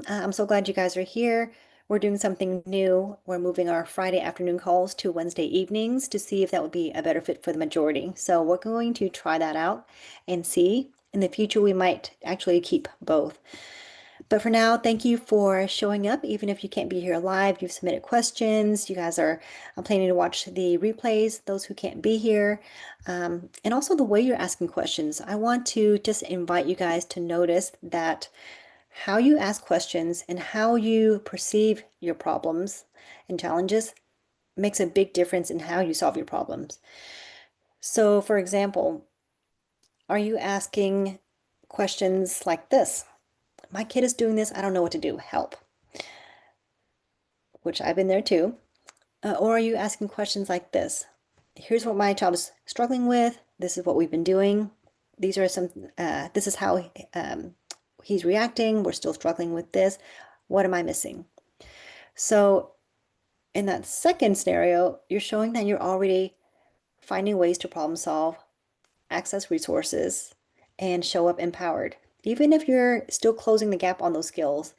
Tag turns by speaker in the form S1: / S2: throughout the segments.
S1: welcome. I'm so glad you guys are here. We're doing something new. We're moving our Friday afternoon calls to Wednesday evenings to see if that would be a better fit for the majority. So we're going to try that out and see. In the future, we might actually keep both. But for now, thank you for showing up. Even if you can't be here live, you've submitted questions. You guys are planning to watch the replays, those who can't be here. And also the way you're asking questions. I want to just invite you guys to notice that how you ask questions and how you perceive your problems and challenges makes a big difference in how you solve your problems. So, for example, are you asking questions like this? My kid is doing this, I don't know what to do, help. Which I've been there too. Or are you asking questions like this? Here's what my child is struggling with. This is what we've been doing. These are some, this is how he's reacting. We're still struggling with this. What am I missing? So in that second scenario, you're showing that you're already finding ways to problem solve, access resources, and show up empowered, even if you're still closing the gap on those skills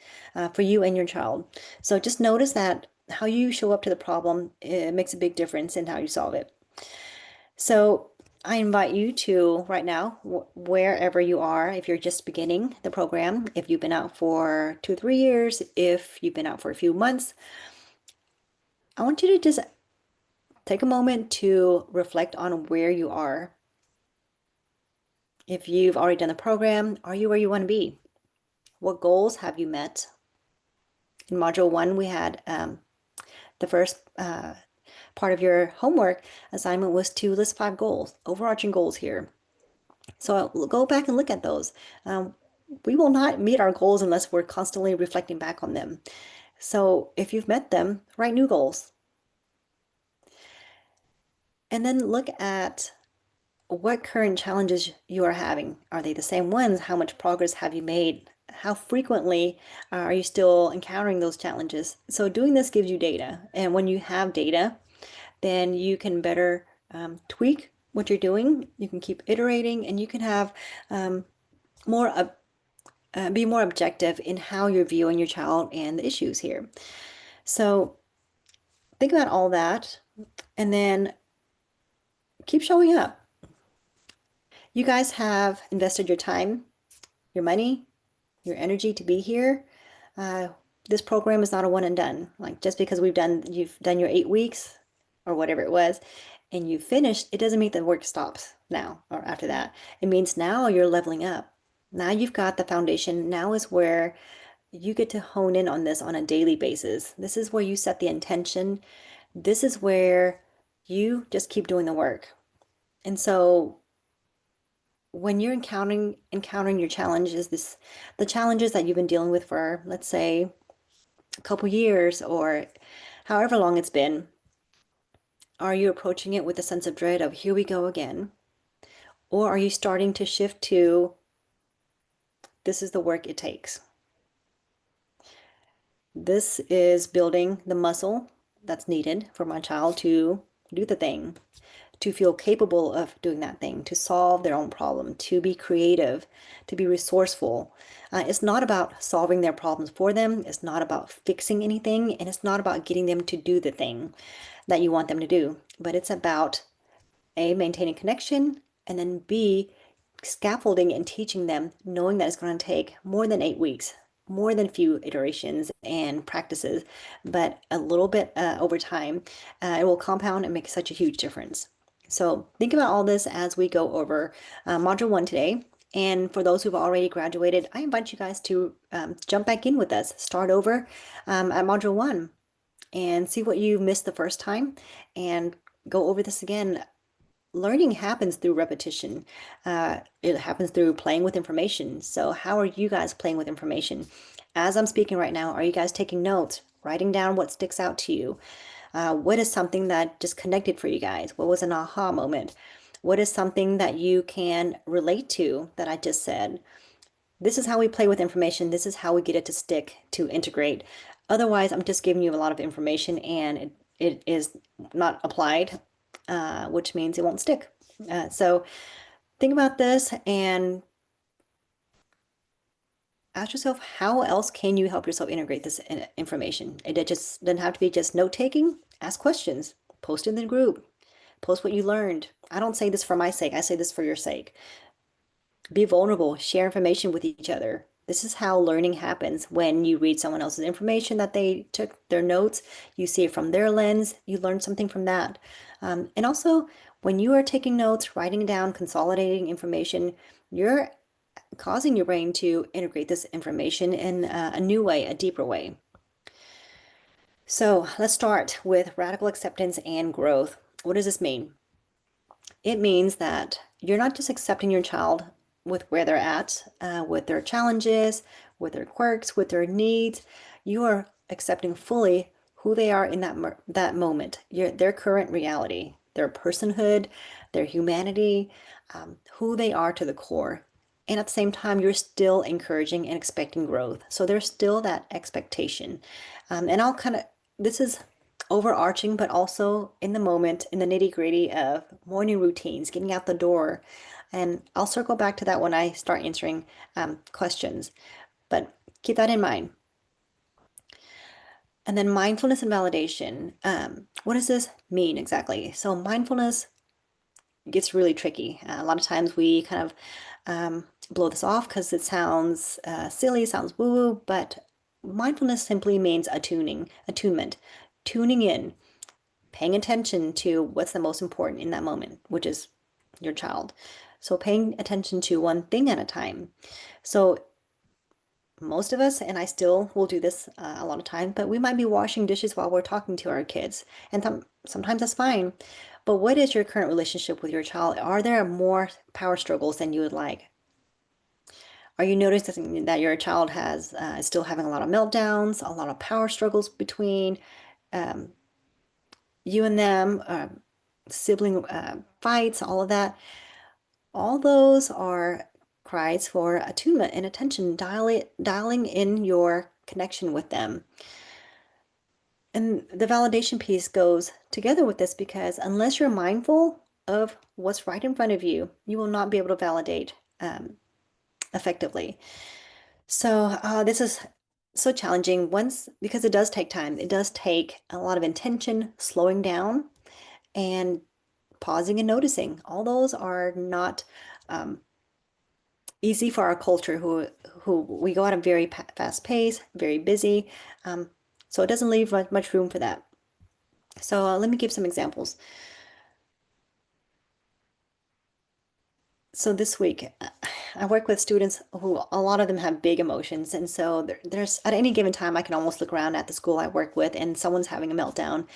S1: for you and your child. So just notice that how you show up to the problem, it makes a big difference in how you solve it. So I invite you to right now, wherever you are, if you're just beginning the program, if you've been out for 2-3 years, if you've been out for a few months, I want you to just take a moment to reflect on where you are. If you've already done the program, are you where you want to be? What goals have you met? In Module 1, we had the first part of your homework assignment was to list 5 goals, overarching goals here. So I'll go back and look at those. We will not meet our goals unless we're constantly reflecting back on them. So if you've met them, write new goals. And then look at what current challenges you are having. Are they the same ones? How much progress have you made? How frequently are you still encountering those challenges? So doing this gives you data. And when you have data, then you can better tweak what you're doing. You can keep iterating and you can have more be more objective in how you're viewing your child and the issues here. So think about all that and then keep showing up. You guys have invested your time, your money, your energy to be here. This program is not a one and done. Like just because you've done your 8 weeks or whatever it was, and you finished, it doesn't mean the work stops now or after that. It means now you're leveling up. Now you've got the foundation. Now is where you get to hone in on this on a daily basis. This is where you set the intention. This is where you just keep doing the work. And so when you're encountering your challenges, the challenges that you've been dealing with for, let's say, a couple years or however long it's been, are you approaching it with a sense of dread of here we go again? Or are you starting to shift to this is the work it takes? This is building the muscle that's needed for my child to do the thing, to feel capable of doing that thing, to solve their own problem, to be creative, to be resourceful. It's not about solving their problems for them. It's not about fixing anything, and it's not about getting them to do the thing that you want them to do. But it's about A, maintaining connection, and then B, scaffolding and teaching them, knowing that it's going to take more than 8 weeks, more than few iterations and practices, but a little bit over time, it will compound and make such a huge difference. So think about all this as we go over Module 1 today. And for those who've already graduated, I invite you guys to jump back in with us, start over at Module 1 and see what you missed the first time and go over this again. Learning happens through repetition. It happens through playing with information. So how are you guys playing with information? As I'm speaking right now, are you guys taking notes, writing down what sticks out to you? What is something that just connected for you guys? What was an aha moment? What is something that you can relate to that I just said? This is how we play with information. This is how we get it to stick, to integrate. Otherwise, I'm just giving you a lot of information and it is not applied, which means it won't stick. So think about this and ask yourself, how else can you help yourself integrate this information? It just doesn't have to be just note taking. Ask questions, post in the group, post what you learned. I don't say this for my sake, I say this for your sake. Be vulnerable, share information with each other. This is how learning happens. When you read someone else's information that they took, their notes, you see it from their lens, you learn something from that. And also, when you are taking notes, writing down, consolidating information, you're causing your brain to integrate this information in a new way, a deeper way. So let's start with radical acceptance and growth. What does this mean? It means that you're not just accepting your child with where they're at, with their challenges, with their quirks, with their needs. You are accepting fully who they are in that moment, their current reality, their personhood, their humanity, who they are to the core. And at the same time, you're still encouraging and expecting growth. So there's still that expectation. And this is overarching, but also in the moment, in the nitty-gritty of morning routines, getting out the door. And I'll circle back to that when I start answering questions. But keep that in mind. And then mindfulness and validation. What does this mean exactly? So mindfulness gets really tricky. A lot of times we kind of blow this off because it sounds silly, sounds woo-woo, but mindfulness simply means attunement, tuning in, paying attention to what's the most important in that moment, which is your child. So paying attention to one thing at a time. So most of us, and I still will do this a lot of times, but we might be washing dishes while we're talking to our kids. And sometimes that's fine. But what is your current relationship with your child? Are there more power struggles than you would like? Are you noticing that your child is still having a lot of meltdowns, a lot of power struggles between um, you and them, sibling fights, all of that? All those are cries for attunement and attention, dialing in your connection with them. And the validation piece goes together with this because unless you're mindful of what's right in front of you, you will not be able to validate effectively. So this is so challenging because it does take time. It does take a lot of intention, slowing down, and pausing and noticing. All those are not easy for our culture who we go at a very fast pace, very busy. So it doesn't leave much room for that. So let me give some examples. So this week, I work with students who a lot of them have big emotions. And so there's at any given time, I can almost look around at the school I work with and someone's having a meltdown.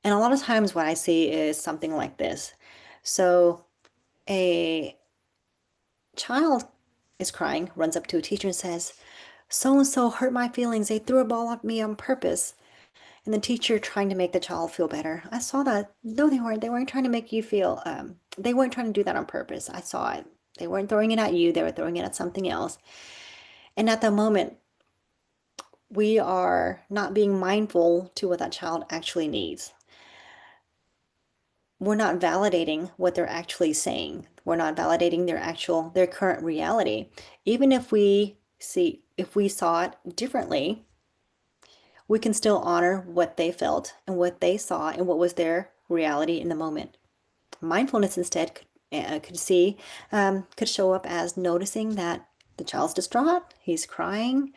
S1: And a lot of times what I see is something like this. So a child is crying, runs up to a teacher and says, so and so hurt my feelings. They threw a ball at me on purpose. And the teacher trying to make the child feel better. I saw that. No, they weren't. They weren't trying to make you feel, they weren't trying to do that on purpose. I saw it. They weren't throwing it at you. They were throwing it at something else. And at that moment, we are not being mindful to what that child actually needs. We're not validating what they're actually saying. We're not validating their current reality. Even if we saw it differently, we can still honor what they felt and what they saw and what was their reality in the moment. Mindfulness instead could show up as noticing that the child's distraught, he's crying,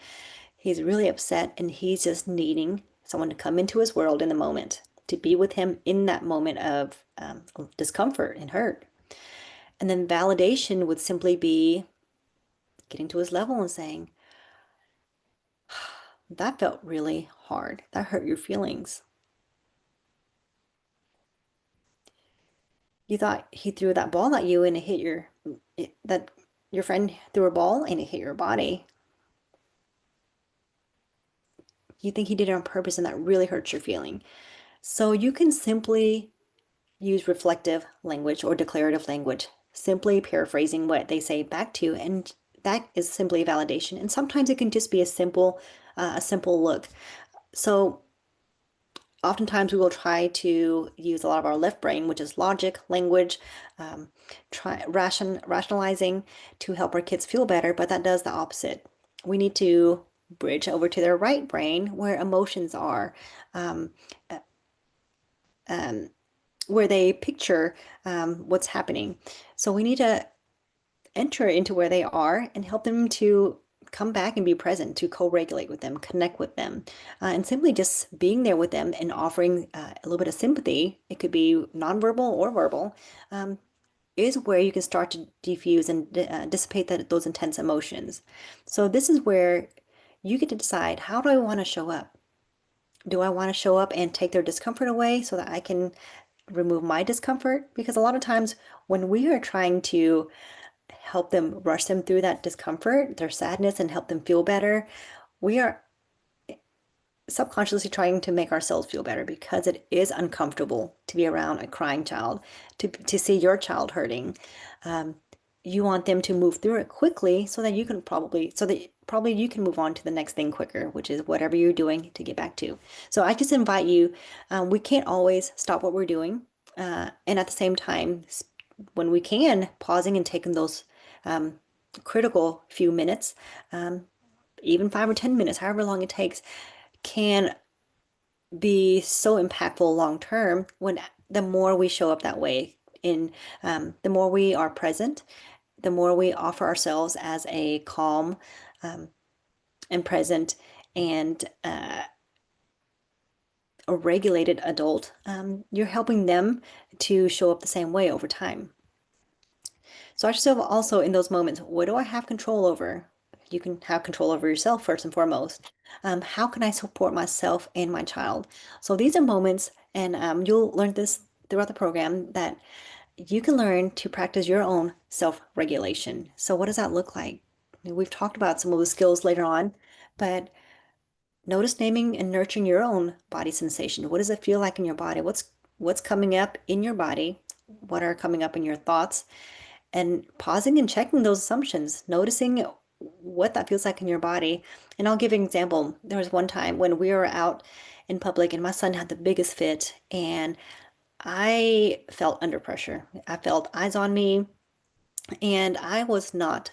S1: he's really upset, and he's just needing someone to come into his world in the moment, to be with him in that moment of discomfort and hurt. And then validation would simply be getting to his level and saying, that felt really hard. That hurt your feelings. You thought he threw that ball at you and it hit that your friend threw a ball and it hit your body. You think he did it on purpose and that really hurts your feeling. So you can simply use reflective language or declarative language, simply paraphrasing what they say back to you, and that is simply validation. And sometimes it can just be a simple look. So oftentimes we will try to use a lot of our left brain, which is logic, language, rationalizing to help our kids feel better, but that does the opposite. we need to bridge over to their right brain where emotions are, um, uh, um, where they picture what's happening. So we need to enter into where they are and help them to come back and be present, to co-regulate with them, connect with them, and simply just being there with them and offering a little bit of sympathy. It could be nonverbal or verbal. Is where you can start to diffuse and dissipate those intense emotions. So this is where you get to decide, how do I want to show up? Do I want to show up and take their discomfort away so that I can remove my discomfort? Because a lot of times when we are trying to help them, rush them through that discomfort, their sadness, and help them feel better, we are subconsciously trying to make ourselves feel better, because it is uncomfortable to be around a crying child, to see your child hurting. Um, you want them to move through it quickly so that probably you can move on to the next thing quicker, which is whatever you're doing to get back to. So I just invite you, we can't always stop what we're doing. And at the same time, when we can, pausing and taking those um, critical few minutes, um, even 5 or 10 minutes, however long it takes, can be so impactful long term when the more we show up that way. In the more we are present, the more we offer ourselves as a calm and present and a regulated adult, you're helping them to show up the same way over time. So ask yourself also in those moments, what do I have control over? You can have control over yourself first and foremost. How can I support myself and my child? So these are moments, and you'll learn this throughout the program, that you can learn to practice your own self-regulation. So what does that look like? We've talked about some of the skills later on, but notice naming and nurturing your own body sensation. What does it feel like in your body? What's coming up in your body? What are coming up in your thoughts? And pausing and checking those assumptions, noticing what that feels like in your body. And I'll give an example. There was one time when we were out in public and my son had the biggest fit, and I felt under pressure. I felt eyes on me, and I was not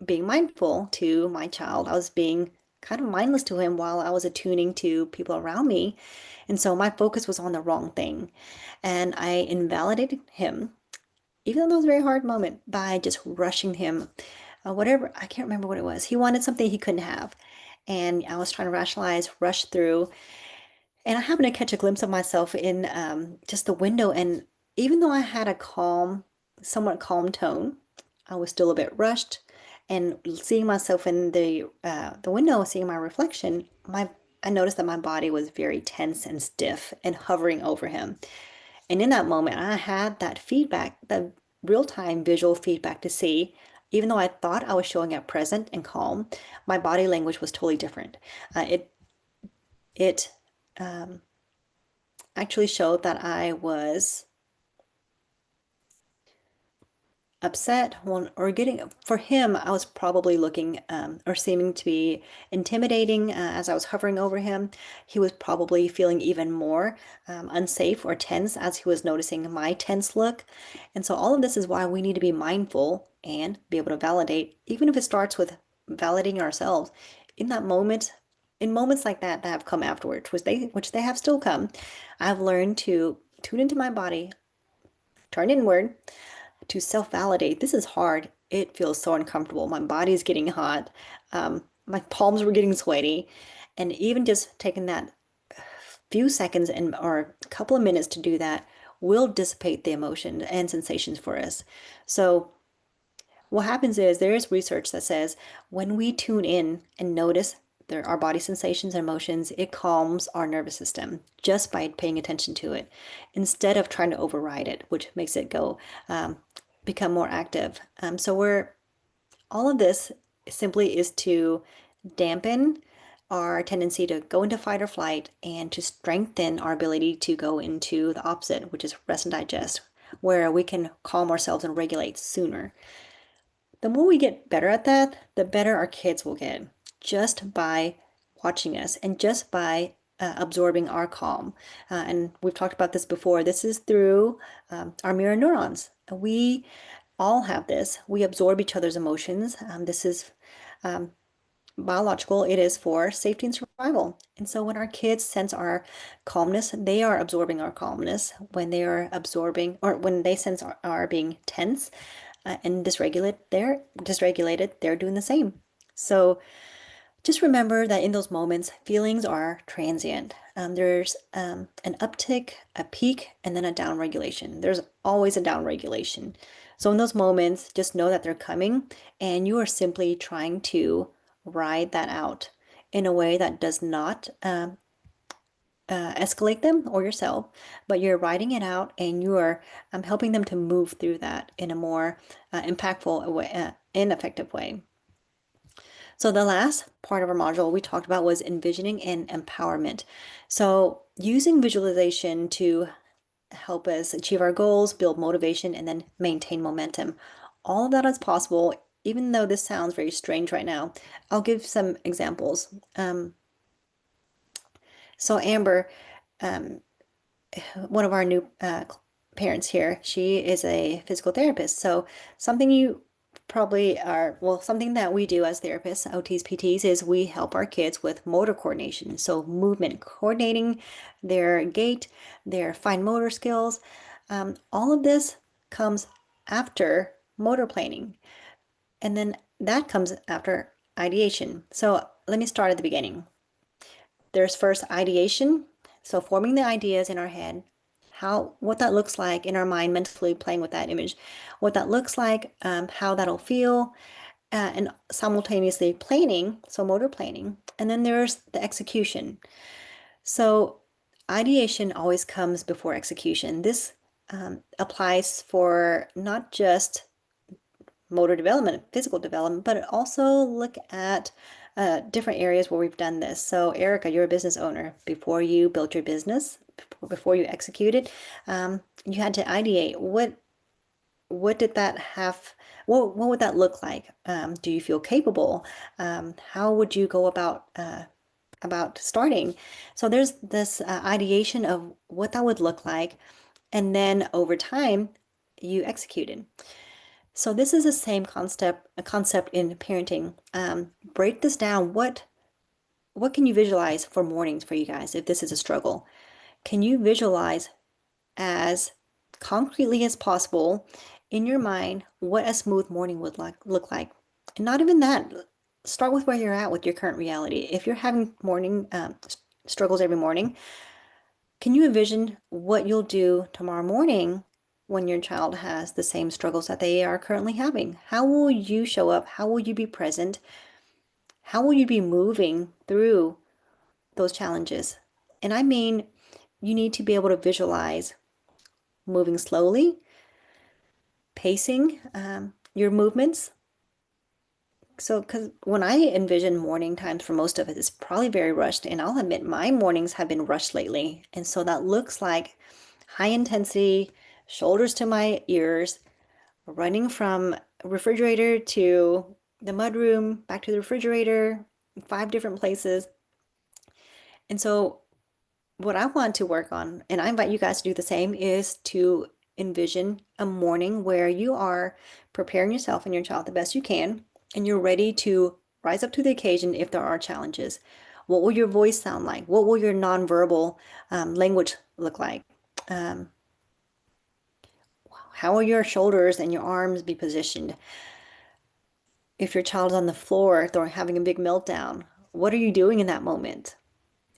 S1: being mindful to my child. I was being kind of mindless to him while I was attuning to people around me. And so my focus was on the wrong thing. And I invalidated him, even though that was a very hard moment, by just rushing him. Whatever, I can't remember what it was. He wanted something he couldn't have. And I was trying to rationalize, rush through. And I happened to catch a glimpse of myself in just the window. And even though I had a calm, somewhat calm tone, I was still a bit rushed. And seeing myself in the window, seeing my reflection, I noticed that my body was very tense and stiff and hovering over him. And in that moment, I had that feedback, the real-time visual feedback to see, even though I thought I was showing up present and calm, my body language was totally different. It um, actually showed that I was upset, well, or getting, for him, I was probably looking or seeming to be intimidating as I was hovering over him. He was probably feeling even more unsafe or tense as he was noticing my tense look. And so all of this is why we need to be mindful and be able to validate, even if it starts with validating ourselves in that moment. In moments like that have come afterwards, which they have still come, I've learned to tune into my body, turn inward, to self-validate. This is hard. It feels so uncomfortable. My body's getting hot. My palms were getting sweaty. And even just taking that few seconds and or a couple of minutes to do that will dissipate the emotion and sensations for us. So what happens is there is research that says when we tune in and notice our body sensations and emotions, it calms our nervous system just by paying attention to it instead of trying to override it, which makes it go become more active. So all of this simply is to dampen our tendency to go into fight or flight and to strengthen our ability to go into the opposite, which is rest and digest, where we can calm ourselves and regulate sooner. The more we get better at that, the better our kids will get just by watching us and just by absorbing our calm. And we've talked about this before. This is through our mirror neurons. We all have this. We absorb each other's emotions. This is biological, it is for safety and survival. And so when our kids sense our calmness, they are absorbing our calmness. When they are absorbing, or when they sense our being tense and dysregulated, they're doing the same. So just remember that in those moments, feelings are transient. There's an uptick, a peak, and then a down regulation. There's always a down regulation. So in those moments, just know that they're coming, and you are simply trying to ride that out in a way that does not escalate them or yourself, but you're riding it out and you are helping them to move through that in a more impactful way, and effective way. So the last part of our module we talked about was envisioning and empowerment. So using visualization to help us achieve our goals, build motivation, and then maintain momentum. All of that is possible, even though this sounds very strange right now. I'll give some examples. So Amber, um, one of our new parents here, she is a physical therapist. So something you probably are, well, something that we do as therapists, OTs, PTs, is we help our kids with motor coordination. So movement, coordinating their gait, their fine motor skills. All of this comes after motor planning. And then that comes after ideation. So let me start at the beginning. There's first ideation, so forming the ideas in our head, what that looks like in our mind, mentally playing with that image, what that looks like, how that'll feel, and simultaneously planning, so motor planning. And then there's the execution. So ideation always comes before execution. This applies for not just motor development, physical development, but also look at different areas where we've done this. So Erica, you're a business owner. Before you built your business, before you executed, you had to ideate. What did that have? What would that look like? Do you feel capable? How would you go about starting? So there's this ideation of what that would look like, and then over time, you executed. So this is the same concept in parenting. Break this down. What can you visualize for mornings for you guys if this is a struggle? Can you visualize as concretely as possible in your mind what a smooth morning would look like? And not even that. Start with where you're at with your current reality. If you're having morning struggles every morning, can you envision what you'll do tomorrow morning when your child has the same struggles that they are currently having? How will you show up? How will you be present? How will you be moving through those challenges? And I mean, you need to be able to visualize moving slowly, pacing your movements. So, because when I envision morning times for most of it, it's probably very rushed. And I'll admit my mornings have been rushed lately. And so that looks like high intensity, shoulders to my ears, running from refrigerator to the mudroom, back to the refrigerator, 5 different places. And so what I want to work on, and I invite you guys to do the same, is to envision a morning where you are preparing yourself and your child the best you can, and you're ready to rise up to the occasion if there are challenges. What will your voice sound like? What will your nonverbal language look like? Um, how will your shoulders and your arms be positioned? If your child's on the floor, they're having a big meltdown, what are you doing in that moment?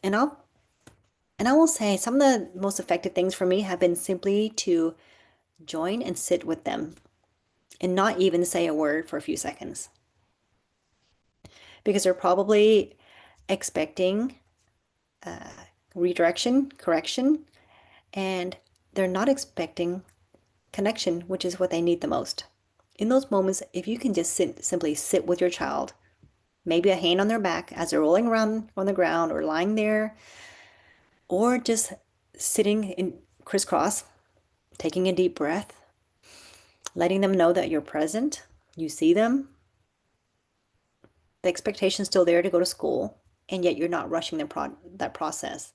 S1: And I will say some of the most effective things for me have been simply to join and sit with them and not even say a word for a few seconds. Because they're probably expecting redirection, correction, and they're not expecting connection, which is what they need the most. In those moments, if you can just simply sit with your child, maybe a hand on their back as they're rolling around on the ground or lying there, or just sitting in crisscross, taking a deep breath, letting them know that you're present, you see them, the expectation's still there to go to school, and yet you're not rushing that process.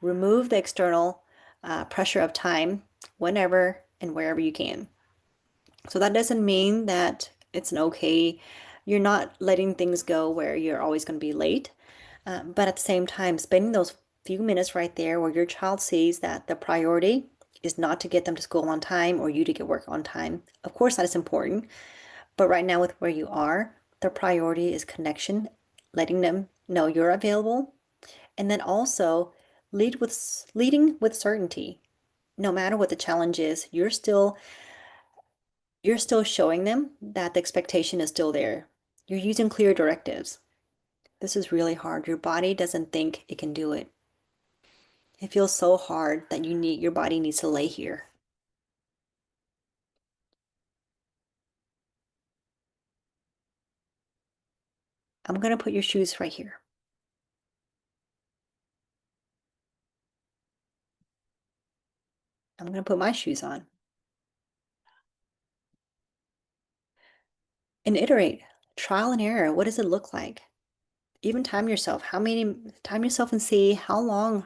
S1: Remove the external pressure of time whenever and wherever you can. So that doesn't mean that it's an okay You're not letting things go where you're always going to be late. But at the same time, spending those few minutes right there where your child sees that the priority is not to get them to school on time or you to get work on time. Of course, that is important. But right now, with where you are, the priority is connection, letting them know you're available, and then also leading with certainty. No matter what the challenge is, you're still showing them that the expectation is still there. You're using clear directives. This is really hard. Your body doesn't think it can do it. It feels so hard that your body needs to lay here. I'm gonna put your shoes right here. I'm gonna put my shoes on and iterate. Trial and error. What does it look like? Even time yourself. Time yourself and see how long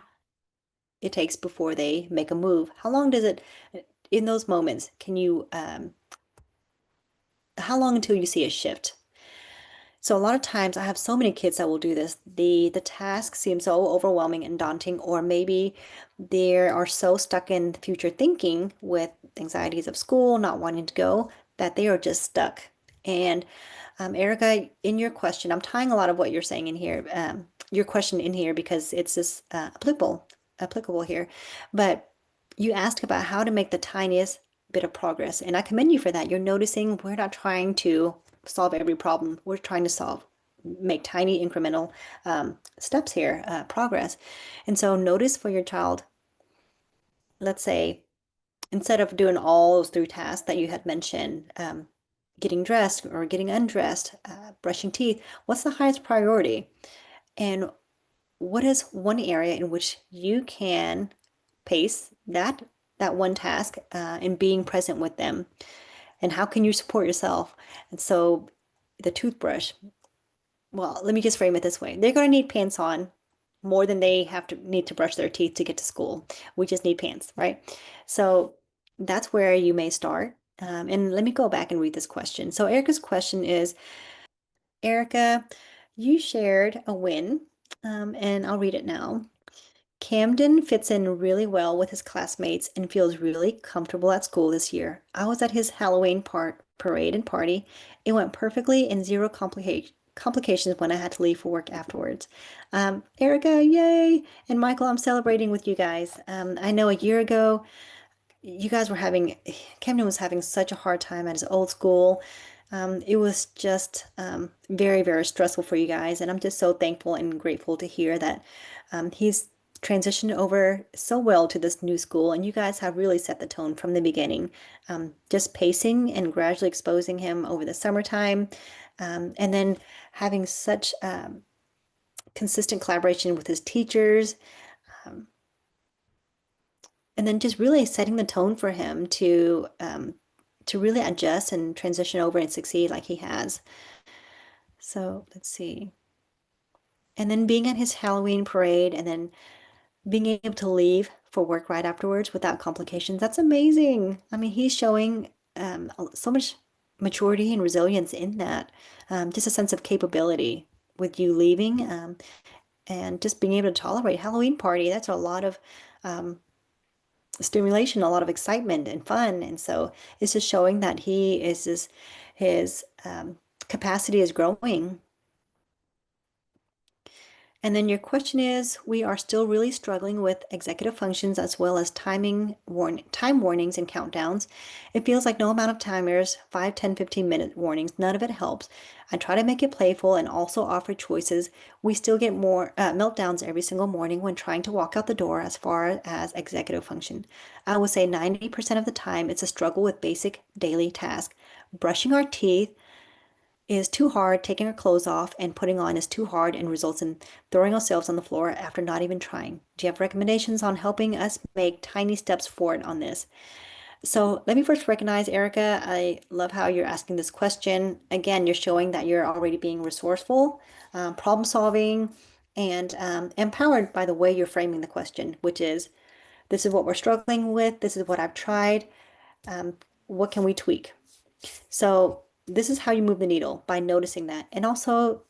S1: it takes before they make a move. How long does it, in those moments, how long until you see a shift? So a lot of times I have so many kids that will do this. The task seems so overwhelming and daunting, or maybe they are so stuck in future thinking with anxieties of school, not wanting to go, that they are just stuck. And Erica, in your question, I'm tying a lot of what you're saying in here, your question in here because it's just applicable here. But you asked about how to make the tiniest bit of progress, and I commend you for that. You're noticing we're not trying to solve every problem. We're trying to make tiny incremental steps here, progress. And so notice for your child, let's say, instead of doing all those three tasks that you had mentioned, getting dressed or getting undressed, brushing teeth, what's the highest priority? And what is one area in which you can pace that one task and being present with them? And how can you support yourself? And so the toothbrush, well, let me just frame it this way. They're going to need pants on more than they have to need to brush their teeth to get to school. We just need pants, right? So that's where you may start. And let me go back and read this question. So Erica's question is, Erica, you shared a win, and I'll read it now. Camden fits in really well with his classmates and feels really comfortable at school this year. I was at his Halloween parade and party. It went perfectly and zero complications when I had to leave for work afterwards. Erica, yay! And Michael, I'm celebrating with you guys. I know a year ago you guys were Camden was having such a hard time at his old school. It was just very, very stressful for you guys, and I'm just so thankful and grateful to hear that he's transitioned over so well to this new school, and you guys have really set the tone from the beginning. Just pacing and gradually exposing him over the summertime, and then having such consistent collaboration with his teachers. Um, and then just really setting the tone for him to really adjust and transition over and succeed like he has. So let's see. And then being at his Halloween parade and then being able to leave for work right afterwards without complications, that's amazing. I mean, he's showing so much maturity and resilience in that. Just a sense of capability with you leaving and just being able to tolerate Halloween party. That's a lot of um, stimulation, a lot of excitement and fun. And so it's just showing that his capacity is growing. And then your question is, we are still really struggling with executive functions as well as time warnings and countdowns. It feels like no amount of timers, 5, 10, 15-minute warnings, none of it helps. I try to make it playful and also offer choices. We still get more meltdowns every single morning when trying to walk out the door as far as executive function. I would say 90% of the time it's a struggle with basic daily tasks. Brushing our teeth, is too hard, taking our clothes off and putting on is too hard and results in throwing ourselves on the floor after not even trying. Do you have recommendations on helping us make tiny steps forward on this? So let me first recognize, Erica, I love how you're asking this question. Again, you're showing that you're already being resourceful, problem solving, and empowered by the way you're framing the question, which is, this is what we're struggling with, this is what I've tried, what can we tweak? So this is how you move the needle, by noticing that. And also,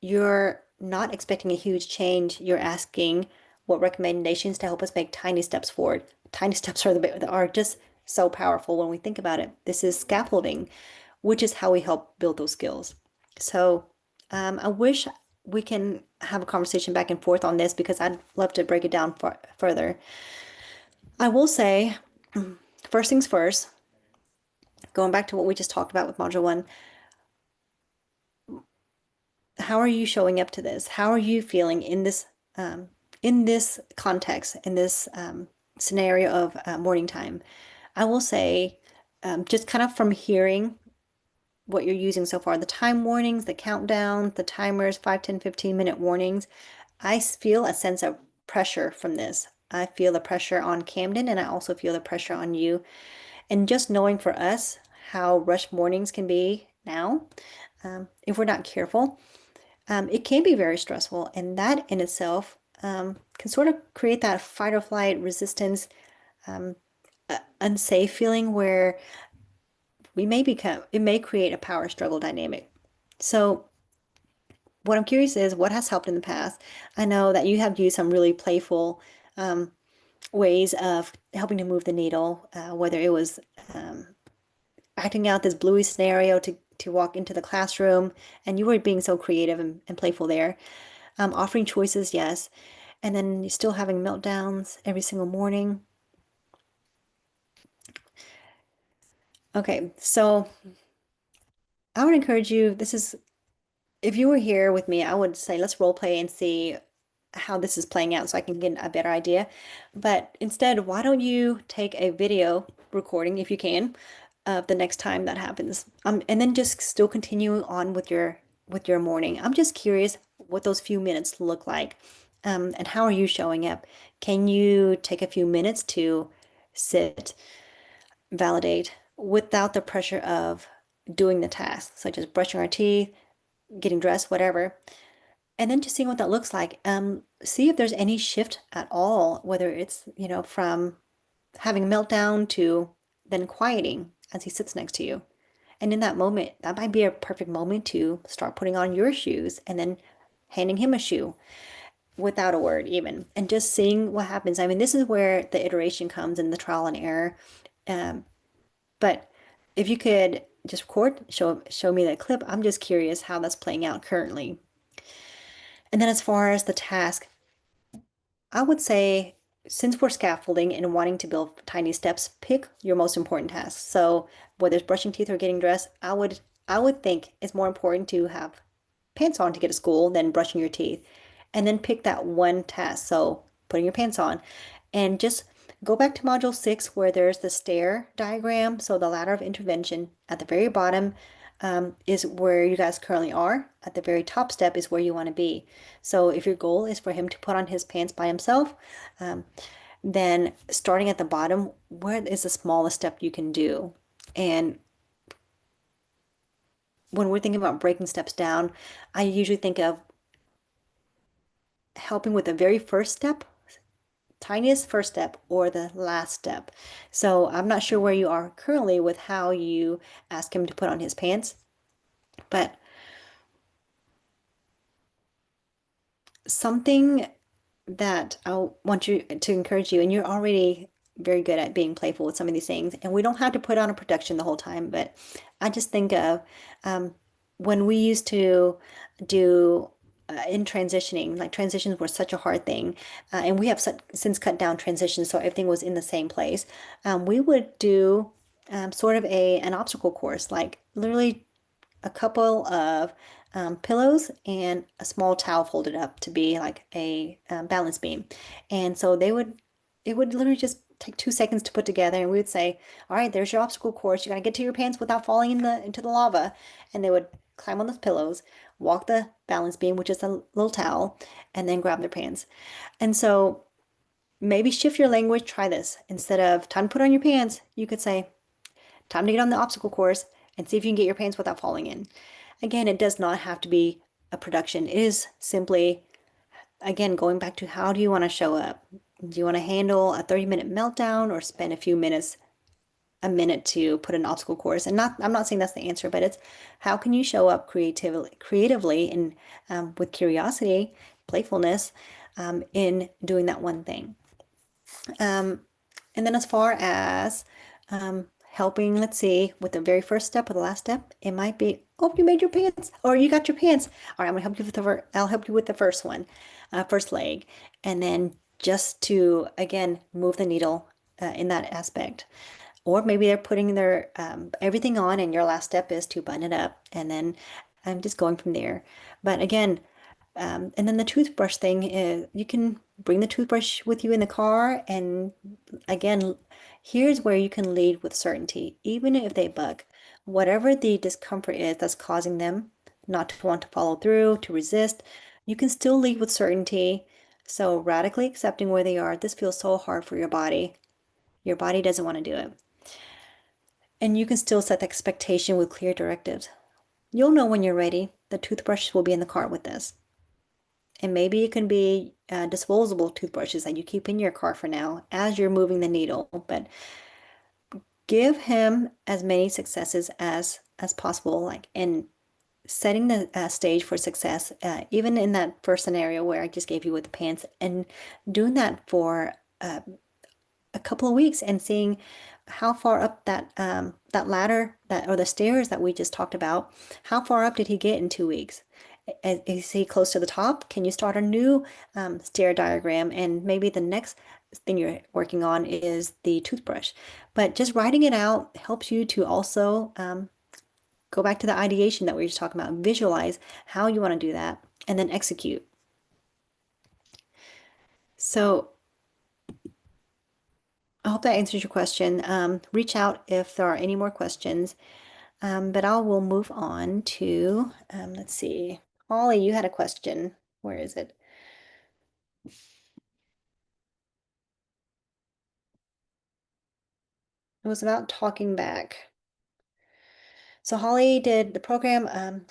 S1: you're not expecting a huge change. You're asking what recommendations to help us make tiny steps forward. Tiny steps are just so powerful when we think about it. This is scaffolding, which is how we help build those skills. So I wish we can have a conversation back and forth on this because I'd love to break it down further. I will say, first things first, going back to what we just talked about with Module 1, how are you showing up to this? How are you feeling in this context, in this scenario of morning time? I will say, just kind of from hearing what you're using so far, the time warnings, the countdown, the timers, 5, 10, 15-minute warnings, I feel a sense of pressure from this. I feel the pressure on Camden, and I also feel the pressure on you. And just knowing for us how rushed mornings can be now, if we're not careful, it can be very stressful. And that in itself can sort of create that fight or flight resistance, unsafe feeling where it may create a power struggle dynamic. So what I'm curious is what has helped in the past. I know that you have used some really playful ways of helping to move the needle, whether it was acting out this Bluey scenario to walk into the classroom, and you were being so creative and playful there. Offering choices, yes, and then you're still having meltdowns every single morning. Okay, so I would encourage you, if you were here with me, I would say let's role play and see how this is playing out so I can get a better idea. But instead, why don't you take a video recording if you can of the next time that happens, and then just still continue on with your morning. I'm just curious what those few minutes look like, and how are you showing up? Can you take a few minutes to sit, validate without the pressure of doing the tasks, such as brushing our teeth, getting dressed, whatever, and then just seeing what that looks like. See if there's any shift at all, whether it's, from having a meltdown to then quieting as he sits next to you. And in that moment, that might be a perfect moment to start putting on your shoes and then handing him a shoe without a word even, and just seeing what happens. I mean, this is where the iteration comes and the trial and error. Um, but if you could just record, show me that clip. I'm just curious how that's playing out currently. And then as far as the task, I would say, since we're scaffolding and wanting to build tiny steps, pick your most important tasks. So whether it's brushing teeth or getting dressed, I would think it's more important to have pants on to get to school than brushing your teeth. And then pick that one task. So putting your pants on. And just go back to module 6 where there's the stair diagram. So the ladder of intervention at the very bottom is where you guys currently are. At the very top step is where you want to be. So if your goal is for him to put on his pants by himself, then starting at the bottom, where is the smallest step you can do? And when we're thinking about breaking steps down, I usually think of helping with the very first step, tiniest first step, or the last step. So I'm not sure where you are currently with how you ask him to put on his pants, but something that I want you to encourage you, and you're already very good at being playful with some of these things, and we don't have to put on a production the whole time, but I just think of when we used to do in transitioning, like transitions were such a hard thing, and we have since cut down transitions, so everything was in the same place. We would do sort of an obstacle course, like literally a couple of pillows and a small towel folded up to be like a balance beam. And so it would literally just take 2 seconds to put together. And we would say, all right, there's your obstacle course. You got to get to your pants without falling into the lava. And they would climb on those pillows, walk the balance beam, which is a little towel, and then grab their pants. And so maybe shift your language, try this. Instead of time to put on your pants, you could say, time to get on the obstacle course and see if you can get your pants without falling in. Again, it does not have to be a production. It is simply, again, going back to how do you want to show up? Do you want to handle a 30-minute meltdown or spend a few minutes a minute to put an obstacle course. And I'm not saying that's the answer, but it's how can you show up creatively and with curiosity, playfulness, in doing that one thing. Um, and then as far as helping, let's see, with the very first step or the last step, it might be, oh, you made your pants, or you got your pants. All right, I'm gonna help you with I'll help you with the first one, first leg, and then just to again move the needle in that aspect. Or maybe they're putting their everything on, and your last step is to button it up, and then I'm just going from there. But again, and then the toothbrush thing is you can bring the toothbrush with you in the car. And again, here's where you can lead with certainty, even if they bug. Whatever the discomfort is that's causing them not to want to follow through, to resist, you can still lead with certainty. So radically accepting where they are. This feels so hard for your body. Your body doesn't want to do it. And you can still set the expectation with clear directives. You'll know when you're ready. The toothbrush will be in the car with us. And maybe it can be disposable toothbrushes that you keep in your car for now as you're moving the needle. But give him as many successes as possible, like in setting the stage for success, even in that first scenario where I just gave you with the pants, and doing that for a couple of weeks and seeing how far up that ladder that or the stairs that we just talked about, how far up did he get in 2 weeks? Is he close to the top? Can you start a new stair diagram? And maybe the next thing you're working on is the toothbrush. But just writing it out helps you to also go back to the ideation that we were just talking about, visualize how you want to do that, and then execute. So I hope that answers your question. Reach out if there are any more questions. But I will move on to, let's see. Holly, you had a question. Where is it? It was about talking back. So Holly did the program a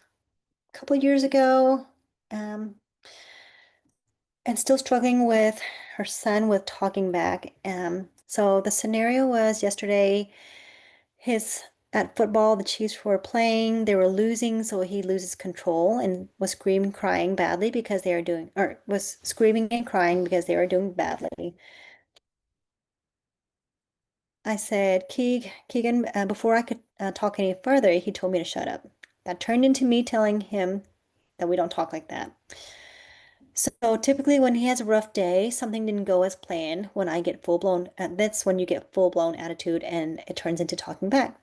S1: couple of years ago, um, and still struggling with her son with talking back. So the scenario was yesterday, his at football, the Chiefs were playing, they were losing, so he loses control and was screaming, crying badly because they are doing, or was screaming and crying because they were doing badly. I said, Keegan, before I could talk any further, he told me to shut up. That turned into me telling him that we don't talk like that. So typically when he has a rough day, something didn't go as planned, when I get full-blown, that's when you get full-blown attitude and it turns into talking back.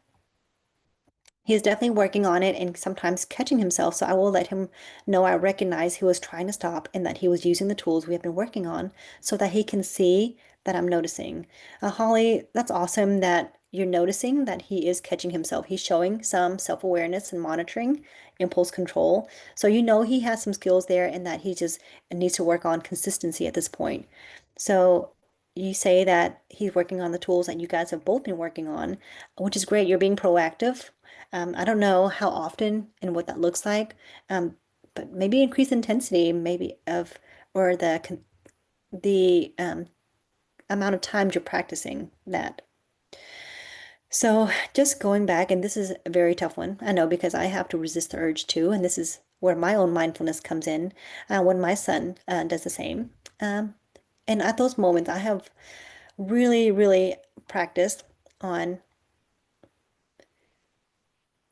S1: He is definitely working on it and sometimes catching himself, so I will let him know I recognize he was trying to stop and that he was using the tools we have been working on so that he can see that I'm noticing. Holly, that's awesome that you're noticing that he is catching himself. He's showing some self-awareness and monitoring, impulse control. So you know he has some skills there and that he just needs to work on consistency at this point. So you say that he's working on the tools that you guys have both been working on, which is great. You're being proactive. I don't know how often and what that looks like, but maybe increase intensity, maybe of or the amount of times you're practicing that. So just going back, and this is a very tough one, I know, because I have to resist the urge too, and this is where my own mindfulness comes in when my son does the same. Um, and at those moments, I have really, really practiced on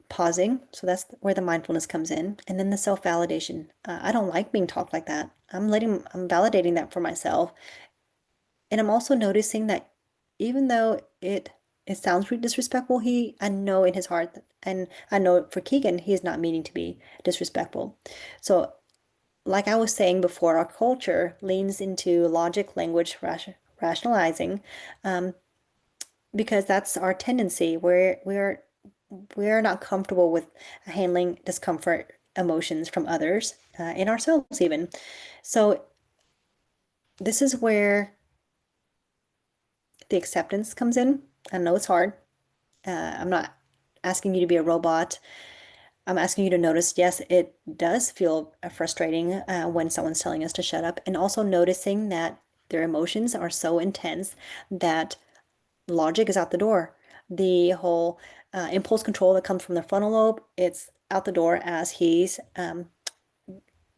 S1: pausing. So that's where the mindfulness comes in. And then the self-validation. I don't like being talked like that. I'm validating that for myself. And I'm also noticing that even though it sounds really disrespectful, I know in his heart, and I know for Keegan, he's not meaning to be disrespectful. So like I was saying before, our culture leans into logic, language, rationalizing, um, because that's our tendency. We're not comfortable with handling discomfort emotions from others and ourselves even. So this is where the acceptance comes in. I know it's hard. I'm not asking you to be a robot. I'm asking you to notice, yes, it does feel frustrating when someone's telling us to shut up, and also noticing that their emotions are so intense that logic is out the door. the whole impulse control that comes from the frontal lobe, it's out the door as his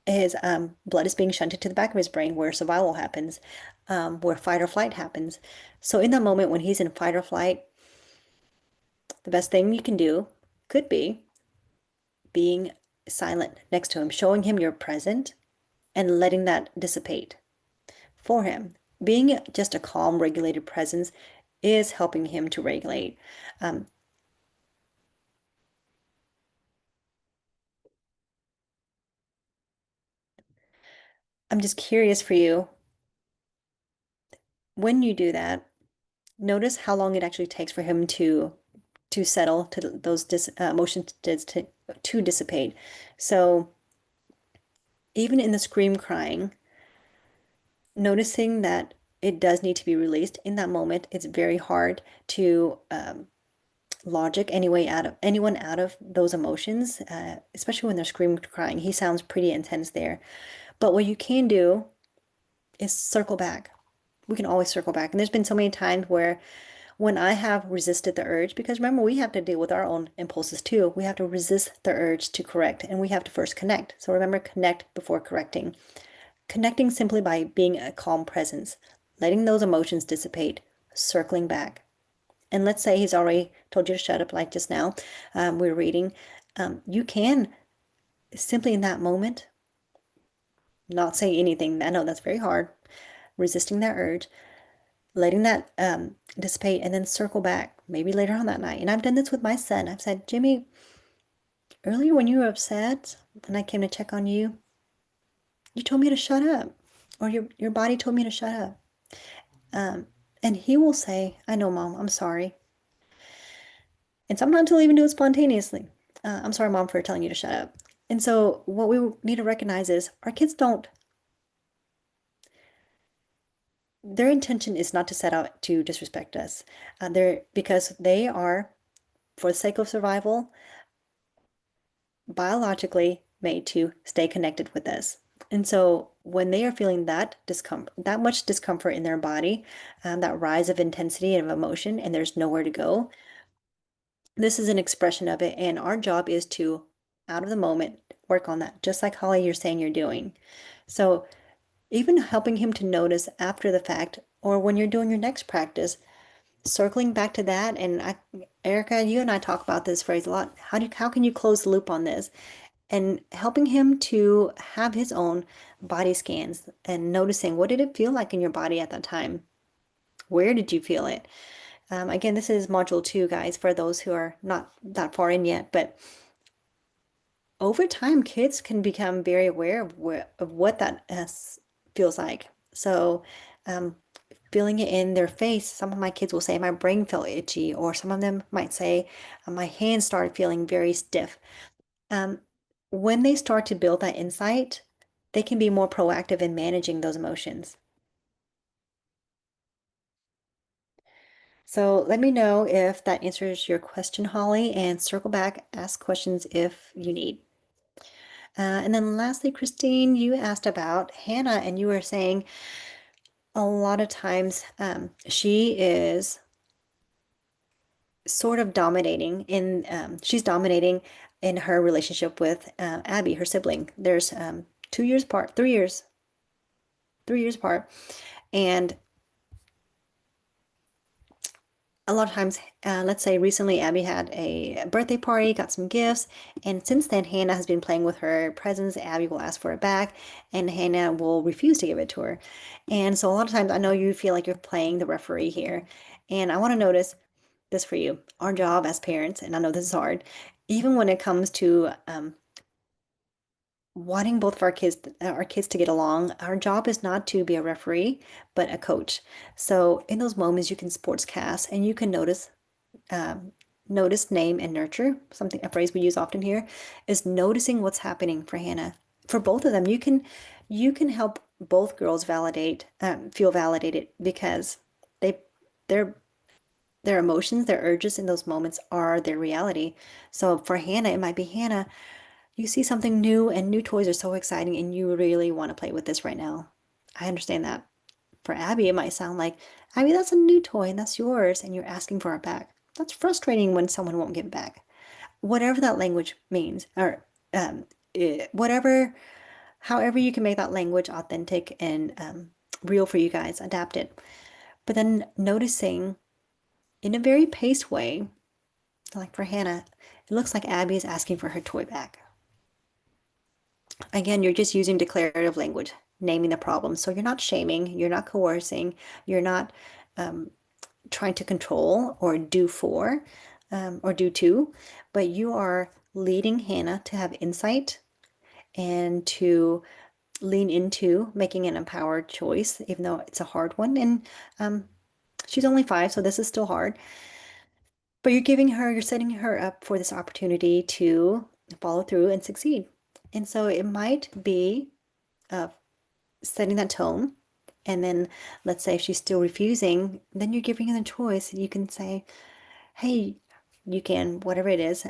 S1: blood is being shunted to the back of his brain where survival happens, where fight or flight happens. So in that moment when he's in fight or flight, the best thing you can do could be being silent next to him, showing him you're present and letting that dissipate for him. Being just a calm, regulated presence is helping him to regulate. Um, I'm just curious for you, when you do that, notice how long it actually takes for him to settle, to those emotions to dissipate. So even in the scream crying, noticing that it does need to be released in that moment, it's very hard to logic anyone out of those emotions, especially when they're scream crying. He sounds pretty intense there. But what you can do is circle back. We can always circle back. And there's been so many times where when I have resisted the urge, because remember, we have to deal with our own impulses too. We have to resist the urge to correct, and we have to first connect. So remember, connect before correcting. Connecting simply by being a calm presence, letting those emotions dissipate, circling back. And let's say he's already told you to shut up, like just now, we're reading. You can simply in that moment not say anything. I know that's very hard, resisting that urge, letting that dissipate, and then circle back maybe later on that night. And I've done this with my son. I've said, Jimmy, earlier when you were upset, when I came to check on you, you told me to shut up, or your body told me to shut up. Um, and he will say, I know, Mom, I'm sorry. And sometimes he'll even do it spontaneously. I'm sorry, Mom, for telling you to shut up. And so what we need to recognize is our kids don't, their intention is not to set out to disrespect us. Because they are, for the sake of survival, biologically made to stay connected with us. And so when they are feeling that discomfort, that much discomfort in their body, that rise of intensity and of emotion, and there's nowhere to go, this is an expression of it. And our job is to, out of the moment, work on that, just like Holly, you're saying you're doing. So even helping him to notice after the fact, or when you're doing your next practice, circling back to that. And Erica, you and I talk about this phrase a lot. How can you close the loop on this? And helping him to have his own body scans and noticing, what did it feel like in your body at that time? Where did you feel it? Again, this is module 2, guys, for those who are not that far in yet. But over time, kids can become very aware of what that feels like. So, feeling it in their face, some of my kids will say, my brain felt itchy, or some of them might say, my hands started feeling very stiff. Um, when they start to build that insight, they can be more proactive in managing those emotions. So let me know if that answers your question, Holly, and circle back, ask questions if you need. And then lastly, Christine, you asked about Hannah, and you were saying a lot of times she is sort of dominating she's dominating in her relationship with Abby, her sibling. There's 2 years apart, 3 years apart. And a lot of times, let's say recently Abby had a birthday party, got some gifts, and since then Hannah has been playing with her presents. Abby will ask for it back, and Hannah will refuse to give it to her. And so a lot of times I know you feel like you're playing the referee here, and I want to notice this for you. Our job as parents, and I know this is hard, even when it comes to wanting both of our kids to get along, our job is not to be a referee, but a coach. So in those moments, you can sportscast and you can um, notice, name, and nurture. A phrase we use often here is noticing what's happening for Hannah. For both of them, you can help both girls feel validated because they, their their emotions, their urges in those moments are their reality. So for Hannah, it might be, Hannah, you see something new and new toys are so exciting and you really want to play with this right now. I understand that. For Abby, it might sound like, Abby, that's a new toy and that's yours and you're asking for it back. That's frustrating when someone won't give back. Whatever that language means, or whatever, however you can make that language authentic and real for you guys, adapt it. But then noticing in a very paced way, like for Hannah, it looks like Abby is asking for her toy back. Again, you're just using declarative language, naming the problem. So you're not shaming, you're not coercing, you're not trying to control or do for or do to, but you are leading Hannah to have insight and to lean into making an empowered choice, even though it's a hard one. And she's only 5, so this is still hard. But you're setting her up for this opportunity to follow through and succeed. And so it might be uh, setting that tone. And then let's say if she's still refusing, then you're giving her the choice. You can say, hey, you can, whatever it is,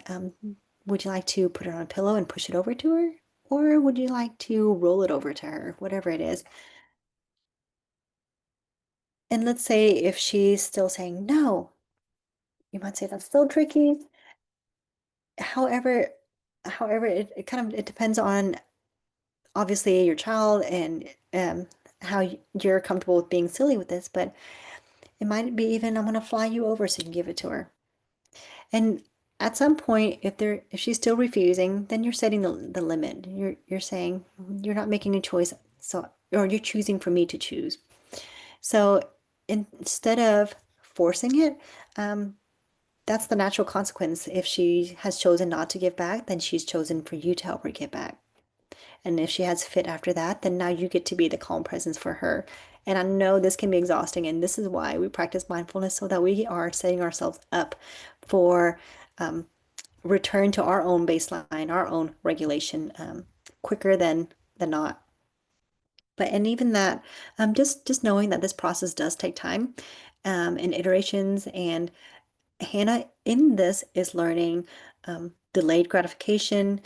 S1: would you like to put it on a pillow and push it over to her? Or would you like to roll it over to her? Whatever it is. And let's say if she's still saying no, you might say that's still tricky. However, it kind of it depends on obviously your child and how you're comfortable with being silly with this, but it might be even I'm gonna fly you over so you can give it to her. And at some point, if she's still refusing, then you're setting the limit. You're saying you're not making a choice, so or you're choosing for me to choose. So instead of forcing it, that's the natural consequence. If she has chosen not to give back, then she's chosen for you to help her give back. And if she has fit after that, then now you get to be the calm presence for her. And I know this can be exhausting, and this is why we practice mindfulness so that we are setting ourselves up for return to our own baseline, our own regulation quicker than not. But and even that, just knowing that this process does take time and iterations, and Hannah in this is learning delayed gratification.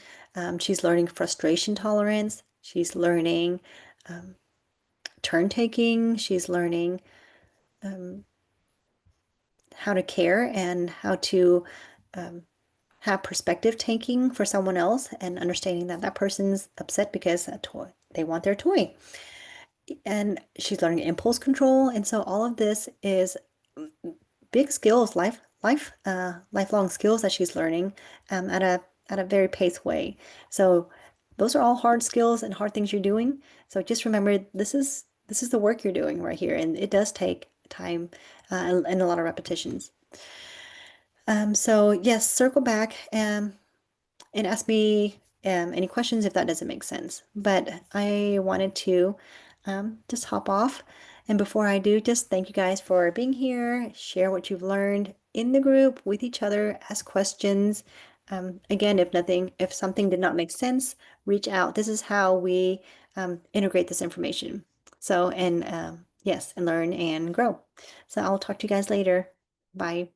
S1: She's learning frustration tolerance. She's learning turn taking. She's learning how to care and how to have perspective taking for someone else and understanding that that person's upset because a toy, they want their toy. And she's learning impulse control. And so all of this is big skills, lifelong skills that she's learning at a very paced way. So those are all hard skills and hard things you're doing. So just remember this is the work you're doing right here, and it does take time and a lot of repetitions. So yes, circle back and ask me any questions if that doesn't make sense. But I wanted to just hop off. And before I do, just thank you guys for being here, share what you've learned in the group with each other, ask questions. Again, if something did not make sense, reach out. This is how we integrate this information. So, and yes, and learn and grow. So I'll talk to you guys later. Bye.